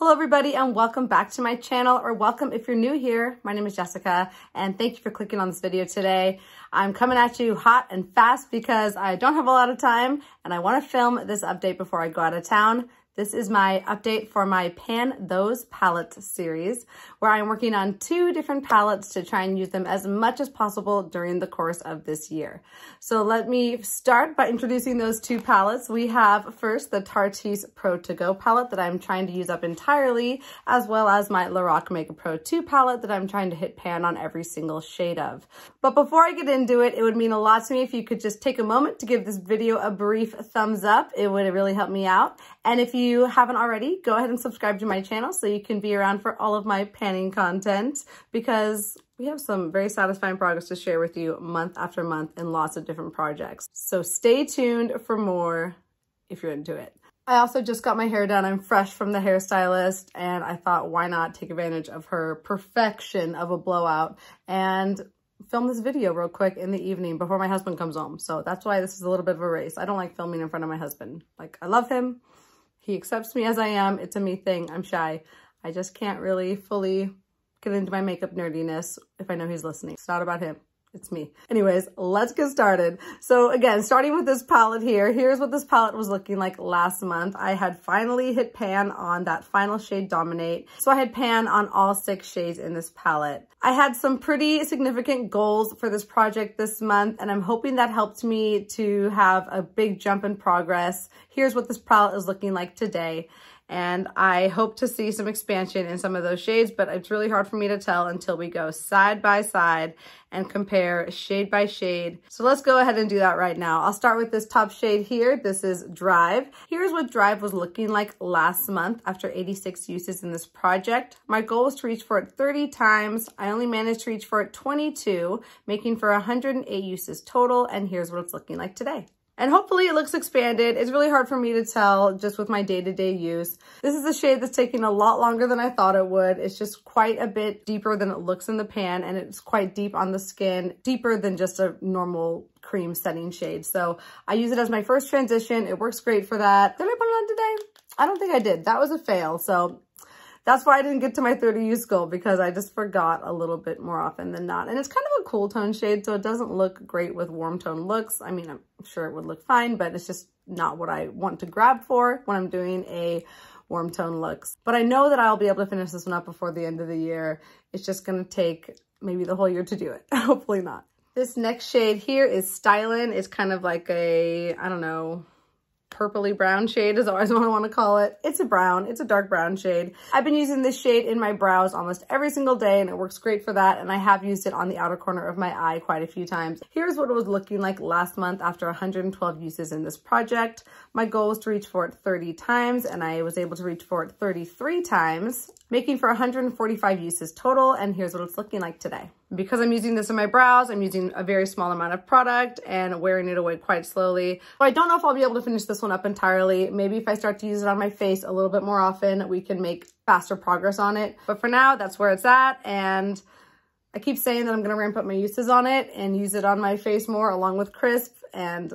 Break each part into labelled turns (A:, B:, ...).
A: Hello everybody and welcome back to my channel, or welcome if you're new here. My name is Jessica and thank you for clicking on this video today. I'm coming at you hot and fast because I don't have a lot of time and I want to film this update before I go out of town. This is my update for my Pan Those Palettes series, where I'm working on 2 different palettes to try and use them as much as possible during the course of this year. So let me start by introducing those 2 palettes. We have first the Tarteist Pro To Go palette that I'm trying to use up entirely, as well as my Lorac MegaPro2 palette that I'm trying to hit pan on every single shade of. But before I get into it, it would mean a lot to me if you could just take a moment to give this video a brief thumbs up. It would really help me out. And if you haven't already, go ahead and subscribe to my channel so you can be around for all of my panning content, because we have some very satisfying progress to share with you month after month in lots of different projects. So stay tuned for more if you're into it. I also just got my hair done. I'm fresh from the hairstylist and I thought, why not take advantage of her perfection of a blowout and film this video real quick in the evening before my husband comes home. So that's why this is a little bit of a race. I don't like filming in front of my husband. Like, I love him. He accepts me as I am. It's a me thing. I'm shy. I just can't really fully get into my makeup nerdiness if I know he's listening. It's not about him. It's me. Anyways, let's get started. So again, starting with this palette here, here's what this palette was looking like last month. I had finally hit pan on that final shade Dominate. So I had pan on all 6 shades in this palette. I had some pretty significant goals for this project this month, and I'm hoping that helped me to have a big jump in progress. Here's what this palette is looking like today. And I hope to see some expansion in some of those shades, but it's really hard for me to tell until we go side by side and compare shade by shade. So let's go ahead and do that right now. I'll start with this top shade here. This is Drive. Here's what Drive was looking like last month after 86 uses in this project. My goal was to reach for it 30 times. I only managed to reach for it 22, making for 108 uses total. And here's what it's looking like today. And hopefully it looks expanded. It's really hard for me to tell just with my day-to-day use. This is a shade that's taking a lot longer than I thought it would. It's just quite a bit deeper than it looks in the pan, and it's quite deep on the skin, deeper than just a normal cream setting shade. So I use it as my first transition. It works great for that. Did I put it on today? I don't think I did. That was a fail. So that's why I didn't get to my 30 use goal, because I just forgot a little bit more often than not. And it's kind of a cool tone shade, so it doesn't look great with warm tone looks. I mean, I'm sure it would look fine, but it's just not what I want to grab for when I'm doing a warm tone looks. But I know that I'll be able to finish this one up before the end of the year. It's just gonna take maybe the whole year to do it. Hopefully not. This next shade here is Stylin'. It's kind of like a, I don't know, purpley brown shade is always what I want to call it. It's a brown. It's a dark brown shade. I've been using this shade in my brows almost every single day and it works great for that. And I have used it on the outer corner of my eye quite a few times. Here's what it was looking like last month after 112 uses in this project. My goal was to reach for it 30 times and I was able to reach for it 33 times, making for 145 uses total. And here's what it's looking like today. Because I'm using this in my brows, I'm using a very small amount of product and wearing it away quite slowly. So I don't know if I'll be able to finish this one up entirely. Maybe if I start to use it on my face a little bit more often, we can make faster progress on it. But for now, that's where it's at. And I keep saying that I'm gonna ramp up my uses on it and use it on my face more along with Crisp. And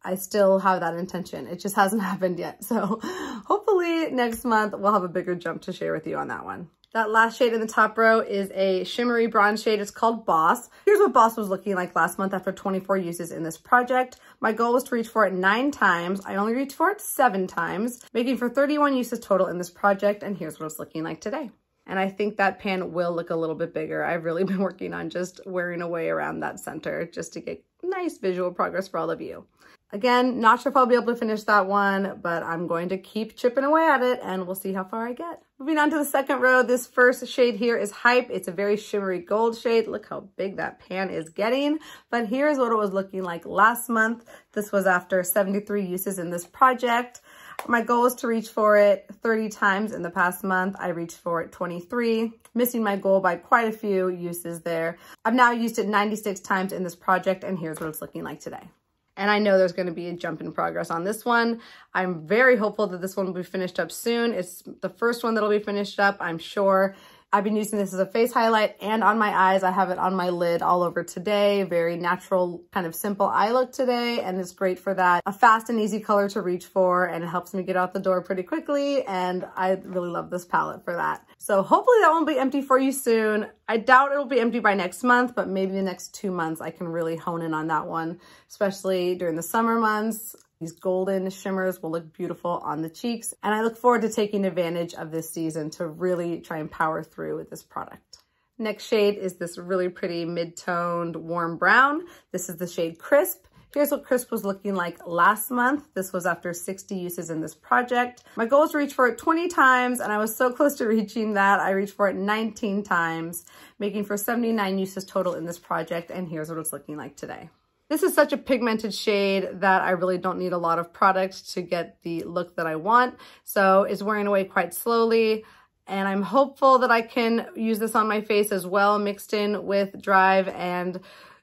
A: I still have that intention. It just hasn't happened yet. So hopefully next month we'll have a bigger jump to share with you on that one. That last shade in the top row is a shimmery bronze shade. It's called Boss. Here's what Boss was looking like last month after 24 uses in this project. My goal was to reach for it 9 times. I only reached for it 7 times, making for 31 uses total in this project. And here's what it's looking like today. And I think that pan will look a little bit bigger. I've really been working on just wearing away around that center just to get nice visual progress for all of you. Again, not sure if I'll be able to finish that one, but I'm going to keep chipping away at it and we'll see how far I get. Moving on to the second row, this first shade here is Hype. It's a very shimmery gold shade. Look how big that pan is getting. But here's what it was looking like last month. This was after 73 uses in this project. My goal was to reach for it 30 times in the past month. I reached for it 23, missing my goal by quite a few uses there. I've now used it 96 times in this project and here's what it's looking like today. And I know there's going to be a jump in progress on this one. I'm very hopeful that this one will be finished up soon. It's the first one that'll be finished up, I'm sure. I've been using this as a face highlight and on my eyes. I have it on my lid all over today. Very natural, kind of simple eye look today, and it's great for that. A fast and easy color to reach for, and it helps me get out the door pretty quickly, and I really love this palette for that. So hopefully that won't be empty for you soon. I doubt it'll be empty by next month, but maybe the next 2 months I can really hone in on that one, especially during the summer months. These golden shimmers will look beautiful on the cheeks, and I look forward to taking advantage of this season to really try and power through with this product. Next shade is this really pretty mid-toned warm brown. This is the shade Crisp. Here's what Crisp was looking like last month. This was after 60 uses in this project. My goal is to reach for it 20 times, and I was so close to reaching that. I reached for it 19 times, making for 79 uses total in this project, and here's what it's looking like today. This is such a pigmented shade that I really don't need a lot of product to get the look that I want, so it's wearing away quite slowly. And I'm hopeful that I can use this on my face as well, mixed in with Drive, and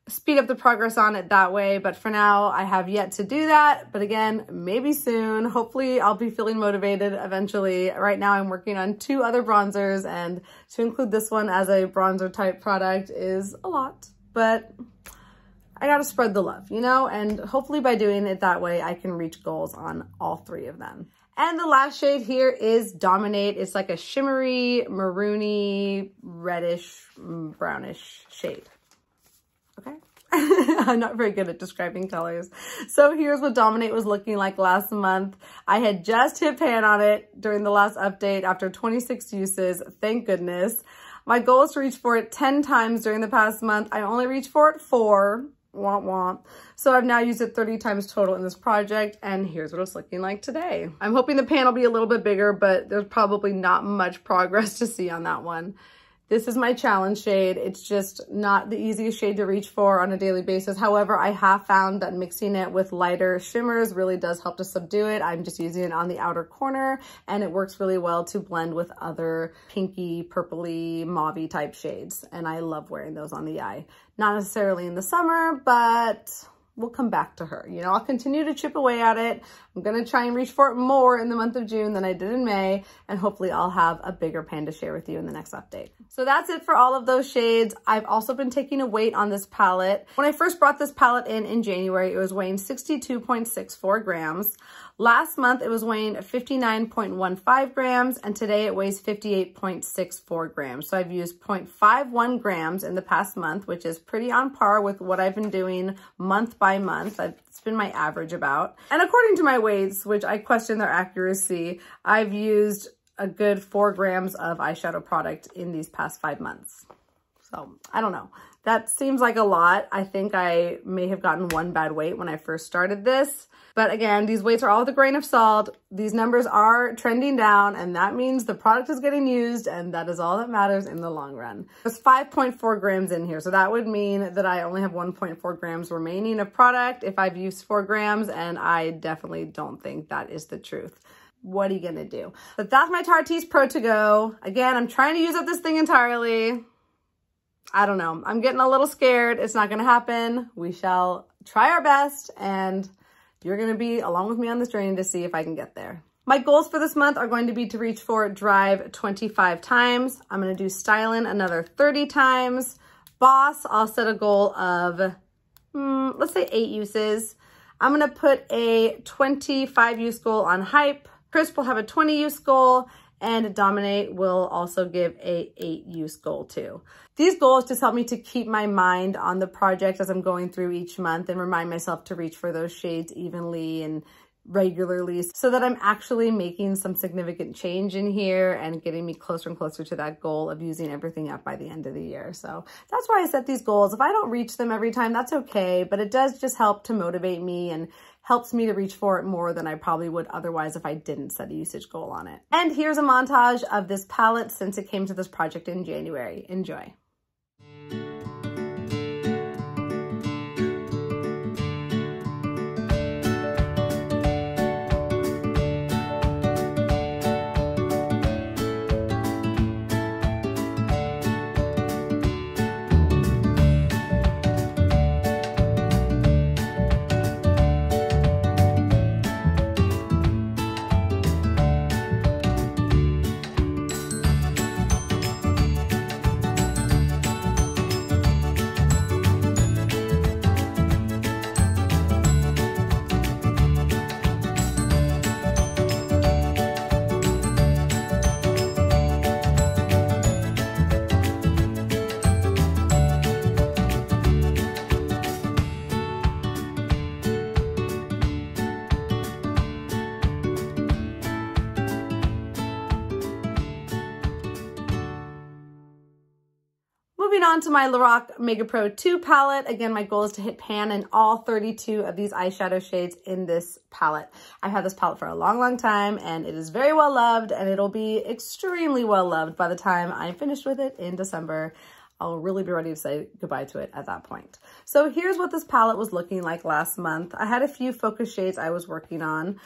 A: speed up the progress on it that way. But for now, I have yet to do that. But again, maybe soon. Hopefully I'll be feeling motivated eventually. Right now I'm working on 2 other bronzers, and to include this one as a bronzer type product is a lot, but I gotta spread the love, you know? And hopefully by doing it that way, I can reach goals on all 3 of them. And the last shade here is Dominate. It's like a shimmery, maroony, reddish, brownish shade. Okay. I'm not very good at describing colors. So here's what Dominate was looking like last month. I had just hit pan on it during the last update after 26 uses. Thank goodness. My goal is to reach for it 10 times during the past month. I only reached for it 4. Womp womp. So I've now used it 30 times total in this project, and here's what it's looking like today. I'm hoping the pan will be a little bit bigger, but there's probably not much progress to see on that one. This is my challenge shade. It's just not the easiest shade to reach for on a daily basis. However, I have found that mixing it with lighter shimmers really does help to subdue it. I'm just using it on the outer corner, and it works really well to blend with other pinky, purpley, mauve-y type shades. And I love wearing those on the eye. Not necessarily in the summer, but we'll come back to her. You know, I'll continue to chip away at it. I'm going to try and reach for it more in the month of June than I did in May, and hopefully I'll have a bigger pan to share with you in the next update. So that's it for all of those shades. I've also been taking a weight on this palette. When I first brought this palette in January, it was weighing 62.64 grams. Last month, it was weighing 59.15 grams, and today it weighs 58.64 grams. So I've used 0.51 grams in the past month, which is pretty on par with what I've been doing month by month. It's been my average about. And according to my weights, which I question their accuracy, I've used a good 4 grams of eyeshadow product in these past 5 months. So I don't know. That seems like a lot. I think I may have gotten 1 bad weight when I first started this. But again, these weights are all with a grain of salt. These numbers are trending down, and that means the product is getting used, and that is all that matters in the long run. There's 5.4 grams in here, so that would mean that I only have 1.4 grams remaining of product if I've used 4 grams, and I definitely don't think that is the truth. What are you gonna do? But that's my Tarteist Pro To Go. Again, I'm trying to use up this thing entirely. I don't know. I'm getting a little scared. It's not gonna happen. We shall try our best, and you're going to be along with me on this journey to see if I can get there. My goals for this month are going to be to reach for Drive 25 times. I'm going to do Styling another 30 times. Boss, I'll set a goal of, let's say 8 uses. I'm going to put a 25 use goal on Hype. Crisp will have a 20 use goal, and Dominate will also give a 8 use goal too. These goals just help me to keep my mind on the project as I'm going through each month and remind myself to reach for those shades evenly and regularly so that I'm actually making some significant change in here and getting me closer and closer to that goal of using everything up by the end of the year. So that's why I set these goals. If I don't reach them every time, that's okay, but it does just help to motivate me and helps me to reach for it more than I probably would otherwise if I didn't set a usage goal on it. And here's a montage of this palette since it came to this project in January. Enjoy. moving on to my Lorac MegaPro2 palette. Again, my goal is to hit pan in all 32 of these eyeshadow shades in this palette. I've had this palette for a long, long time, and it is very well loved, and it'll be extremely well loved by the time I'm finished with it in December. I'll really be ready to say goodbye to it at that point. So here's what this palette was looking like last month. I had a few focus shades I was working on.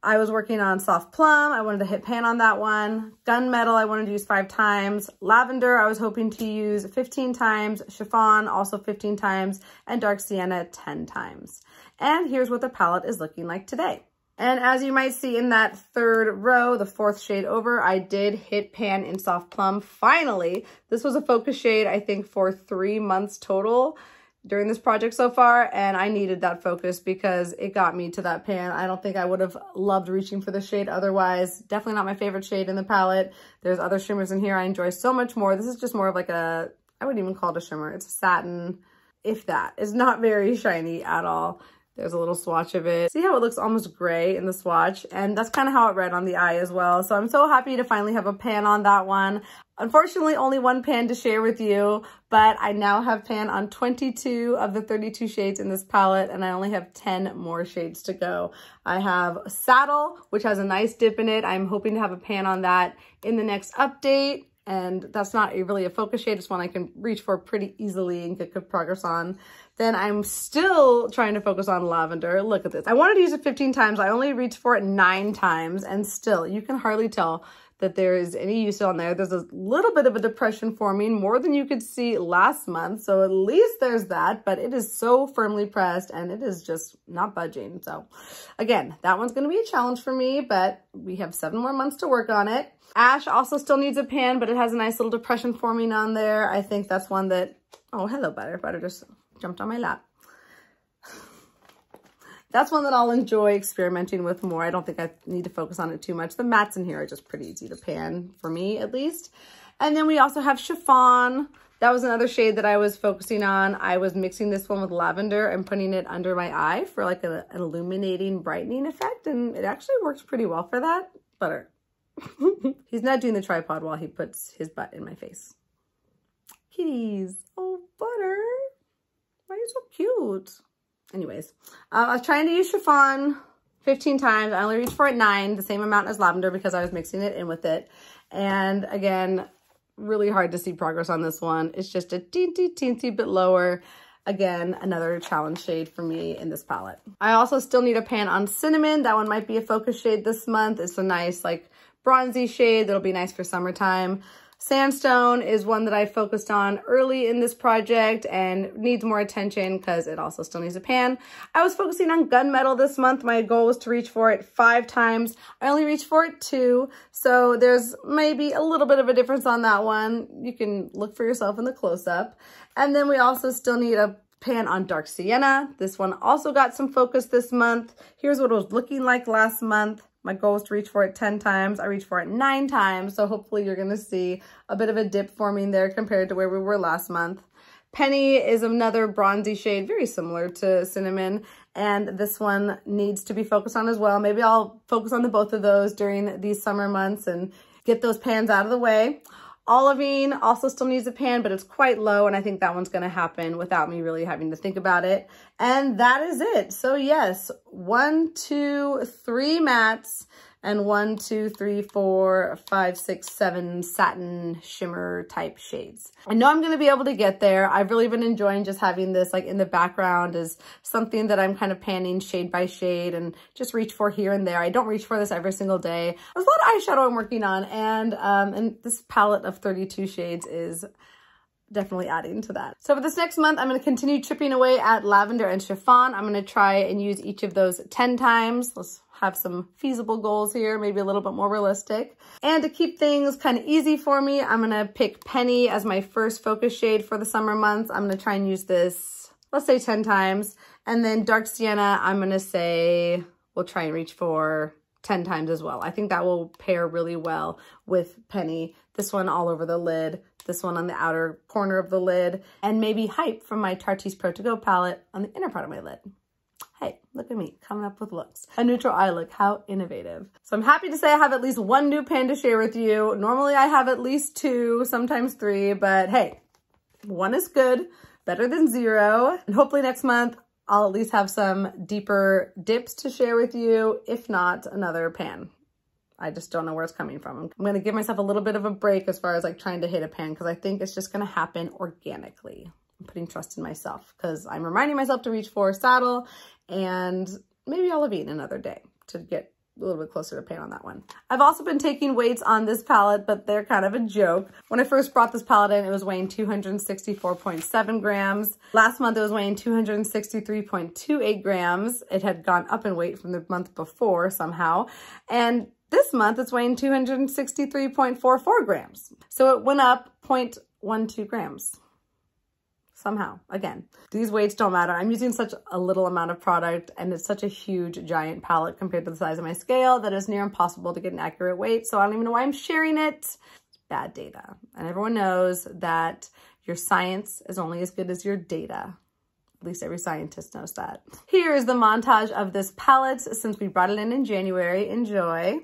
A: I was working on Soft Plum. I wanted to hit pan on that one. Gunmetal, I wanted to use 5 times. Lavender, I was hoping to use 15 times. Chiffon, also 15 times. And Dark Sienna, 10 times. And here's what the palette is looking like today. And as you might see in that third row, the 4th shade over, I did hit pan in Soft Plum. Finally, this was a focus shade, I think, for 3 months total during this project so far, and I needed that focus because it got me to that pan. I don't think I would have loved reaching for the shade otherwise. Definitely not my favorite shade in the palette. There's other shimmers in here I enjoy so much more. This is just more of like a, I wouldn't even call it a shimmer. It's a satin, if that. It's not very shiny at all. There's a little swatch of it. See how it looks almost gray in the swatch? And that's kind of how it read on the eye as well. So I'm so happy to finally have a pan on that one. Unfortunately, only one pan to share with you, but I now have pan on 22 of the 32 shades in this palette, and I only have 10 more shades to go. I have Saddle, which has a nice dip in it. I'm hoping to have a pan on that in the next update. And that's not really a focus shade. It's one I can reach for pretty easily and get good progress on. Then I'm still trying to focus on Lavender. Look at this. I wanted to use it 15 times. I only reached for it 9 times. And still, you can hardly tell that there is any use on there. There's a little bit of a depression forming, more than you could see last month. So at least there's that, but it is so firmly pressed and it is just not budging. So again, that one's gonna be a challenge for me, but we have 7 more months to work on it. Ash also still needs a pan, but it has a nice little depression forming on there. I think that's one that, oh, hello, Butter. Butter just jumped on my lap. That's one that I'll enjoy experimenting with more. I don't think I need to focus on it too much. The mattes in here are just pretty easy to pan, for me at least. And then we also have Chiffon. That was another shade that I was focusing on. I was mixing this one with lavender and putting it under my eye for like an illuminating, brightening effect. And it actually works pretty well for that. Butter. He's not doing the tripod while he puts his butt in my face. Kitties. Oh, Butter. Why are you so cute? Anyways, I was trying to use Chiffon 15 times. I only reached for it 9, the same amount as Lavender because I was mixing it in with it. And again, really hard to see progress on this one. It's just a teensy bit lower. Again, another challenge shade for me in this palette. I also still need a pan on Cinnamon. That one might be a focus shade this month. It's a nice like bronzy shade that'll be nice for summertime. Sandstone is one that I focused on early in this project and needs more attention because it also still needs a pan. I was focusing on Gunmetal this month. My goal was to reach for it 5 times. I only reached for it 2, so there's maybe a little bit of a difference on that one. You can look for yourself in the close-up. And then we also still need a pan on Dark Sienna. This one also got some focus this month. Here's what it was looking like last month. My goal was to reach for it 10 times. I reached for it 9 times. So hopefully you're going to see a bit of a dip forming there compared to where we were last month. Penny is another bronzy shade, very similar to Cinnamon. And this one needs to be focused on as well. Maybe I'll focus on the both of those during these summer months and get those pans out of the way. Olivine also still needs a pan, but it's quite low, and I think that one's going to happen without me really having to think about it. And that is it. So yes, 1, 2, 3 mattes, and 1, 2, 3, 4, 5, 6, 7 satin shimmer type shades. I know I'm going to be able to get there. I've really been enjoying just having this like in the background as something that I'm kind of panning shade by shade and just reach for here and there. I don't reach for this every single day. There's a lot of eyeshadow I'm working on, and this palette of 32 shades is definitely adding to that. So for this next month, I'm going to continue chipping away at Lavender and Chiffon. I'm going to try and use each of those 10 times. Let's have some feasible goals here, maybe a little bit more realistic. And to keep things kind of easy for me, I'm going to pick Penny as my first focus shade for the summer months. I'm going to try and use this, let's say 10 times. And then Dark Sienna, I'm going to say we'll try and reach for 10 times as well. I think that will pair really well with Penny. This one all over the lid, this one on the outer corner of the lid, and maybe Hype from my Tarteist Pro To Go palette on the inner part of my lid. Hey, look at me coming up with looks. A neutral eye look, how innovative. So I'm happy to say I have at least 1 new pan to share with you. Normally I have at least 2, sometimes 3, but hey, 1 is good, better than 0. And hopefully next month, I'll at least have some deeper dips to share with you, if not another pan. I just don't know where it's coming from. I'm going to give myself a little bit of a break as far as like trying to hit a pan because I think it's just going to happen organically. I'm putting trust in myself because I'm reminding myself to reach for a saddle, and maybe I'll have eaten another day to get a little bit closer to pan on that one. I've also been taking weights on this palette, but they're kind of a joke. When I first brought this palette in, it was weighing 264.7 grams. Last month, it was weighing 263.28 grams. It had gone up in weight from the month before somehow. And this month, it's weighing 263.44 grams. So it went up 0.12 grams. Somehow, again, these weights don't matter. I'm using such a little amount of product and it's such a huge, giant palette compared to the size of my scale that it's near impossible to get an accurate weight. So I don't even know why I'm sharing it. It's bad data. And everyone knows that your science is only as good as your data. At least every scientist knows that. Here is the montage of this palette since we brought it in January. Enjoy.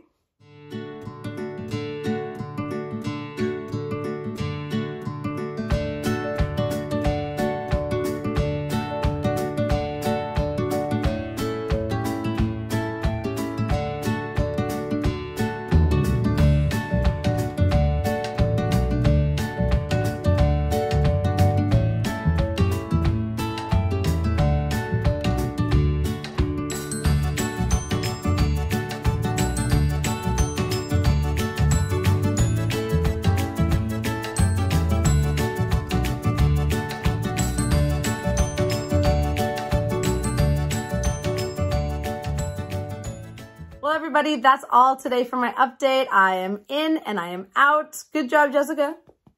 A: Well, everybody, that's all today for my update. I am in and I am out. Good job, Jessica.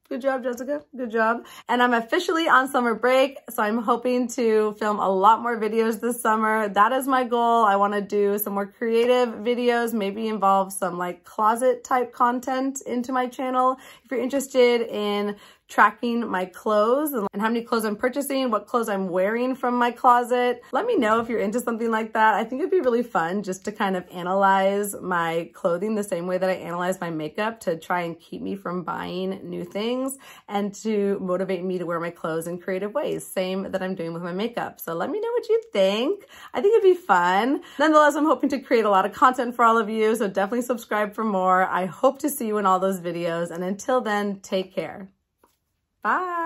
A: Good job, Jessica. Good job. And I'm officially on summer break, so I'm hoping to film a lot more videos this summer. That is my goal. I want to do some more creative videos, maybe involve some like closet type content into my channel. If you're interested in tracking my clothes and how many clothes I'm purchasing, what clothes I'm wearing from my closet, let me know if you're into something like that. I think it'd be really fun just to kind of analyze my clothing the same way that I analyze my makeup to try and keep me from buying new things and to motivate me to wear my clothes in creative ways. Same that I'm doing with my makeup. So let me know what you think. I think it'd be fun. Nonetheless, I'm hoping to create a lot of content for all of you. So definitely subscribe for more. I hope to see you in all those videos. And until then, take care. Bye.